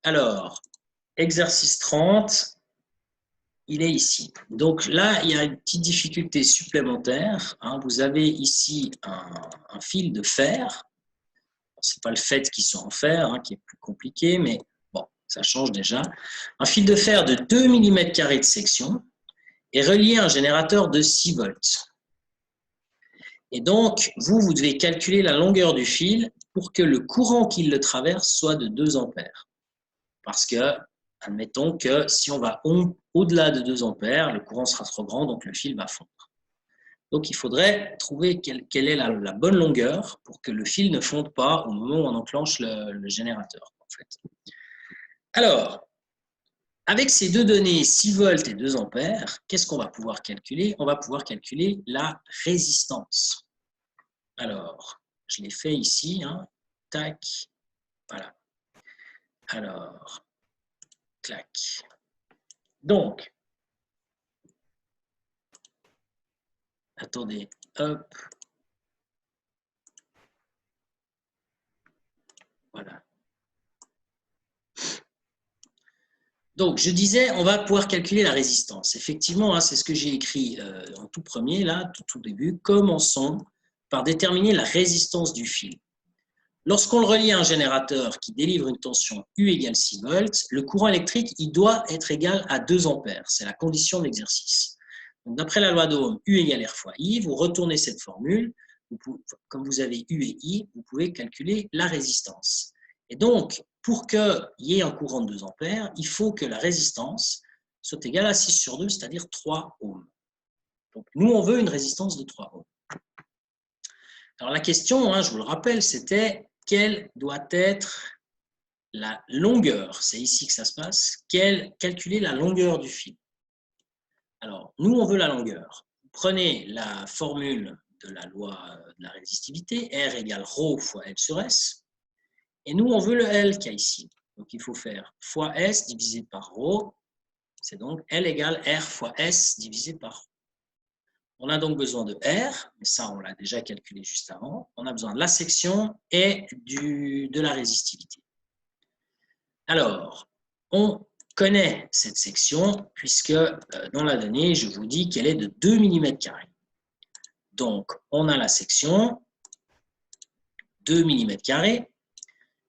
Alors, exercice 30, il est ici. Donc là, il y a une petite difficulté supplémentaire. Vous avez ici un fil de fer. Ce n'est pas le fait qu'ils sont en fer qui est plus compliqué, mais bon, ça change déjà. Un fil de fer de 2 mm² de section est relié à un générateur de 6 volts. Et donc, vous devez calculer la longueur du fil pour que le courant qui le traverse soit de 2 ampères. Parce que, admettons que si on va au-delà de 2 ampères, le courant sera trop grand, donc le fil va fondre. Donc, il faudrait trouver quelle est la bonne longueur pour que le fil ne fonde pas au moment où on enclenche le générateur. En fait. Alors, avec ces deux données, 6 volts et 2 ampères, qu'est-ce qu'on va pouvoir calculer? On va pouvoir calculer la résistance. Alors, je l'ai fait ici. Tac. Voilà. Alors, clac. Donc, attendez, hop. Voilà. Donc, je disais, on va pouvoir calculer la résistance. Effectivement, c'est ce que j'ai écrit en tout premier, là, tout début. Commençons par déterminer la résistance du fil. Lorsqu'on le relie à un générateur qui délivre une tension U égale 6 volts, le courant électrique il doit être égal à 2 ampères. C'est la condition de l'exercice. D'après la loi d'Ohm, U égale R fois I, vous retournez cette formule. Comme vous avez U et I, vous pouvez calculer la résistance. Et donc, pour qu'il y ait un courant de 2 ampères, il faut que la résistance soit égale à 6 sur 2, c'est-à-dire 3 ohms. Donc, nous, on veut une résistance de 3 ohms. Alors, la question, je vous le rappelle, c'était quelle doit être la longueur, c'est ici que ça se passe, calculer la longueur du fil. Alors, nous, on veut la longueur. Vous prenez la formule de la loi de la résistivité, R égale ρ fois L sur S, et nous, on veut le L qu'il y a ici. Donc, il faut faire fois S divisé par ρ, c'est donc L égale R fois S divisé par ρ. On a donc besoin de R, mais ça, on l'a déjà calculé juste avant. On a besoin de la section et de la résistivité. Alors, on connaît cette section puisque dans la donnée, je vous dis qu'elle est de 2 mm². Donc, on a la section 2 mm².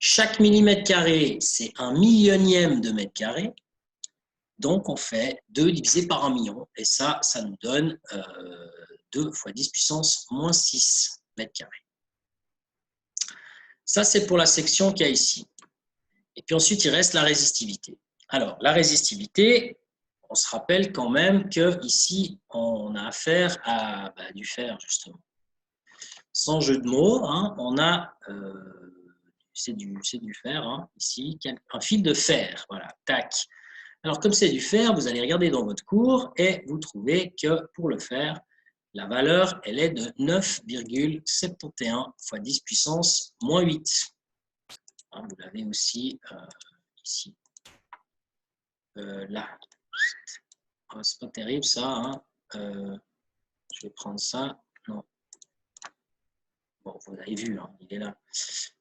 Chaque millimètre carré, c'est 1/1000e de mètre carré. Donc, on fait 2 divisé par 1 million. Et ça nous donne 2 fois 10 puissance moins 6 mètres carrés. Ça, c'est pour la section qu'il y a ici. Et puis ensuite, il reste la résistivité. Alors, la résistivité, on se rappelle quand même qu'ici, on a affaire à du fer, justement. Sans jeu de mots, on a, c'est du fer, ici, un fil de fer. Voilà, tac. Alors, comme c'est du fer, vous allez regarder dans votre cours et vous trouvez que pour le fer, la valeur, elle est de 9,71 fois 10 puissance moins 8. Vous l'avez aussi ici. Là. C'est pas terrible ça. Je vais prendre ça. Non. Bon, vous l'avez vu, il est là.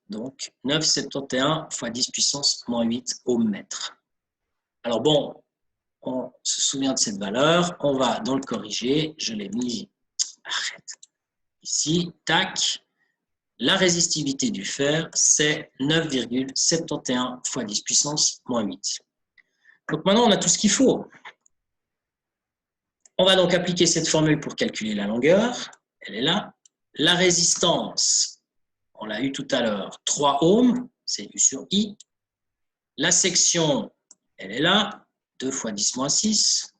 Donc, 9,71 fois 10 puissance moins 8 ohm mètre. Alors bon, on se souvient de cette valeur. On va dans le corriger. Je l'ai mis. Arrête. Ici, tac. La résistivité du fer, c'est 9,71 fois 10 puissance moins 8. Donc maintenant, on a tout ce qu'il faut. On va donc appliquer cette formule pour calculer la longueur. Elle est là. La résistance, on l'a eu tout à l'heure, 3 ohms, c'est U sur I. La section, elle est là, 2 fois 10 moins 6.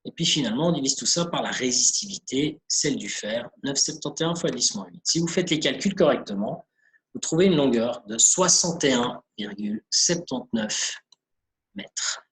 Et puis finalement, on divise tout ça par la résistivité, celle du fer, 9,71 fois 10 moins 8. Si vous faites les calculs correctement, vous trouvez une longueur de 61,79 mètres.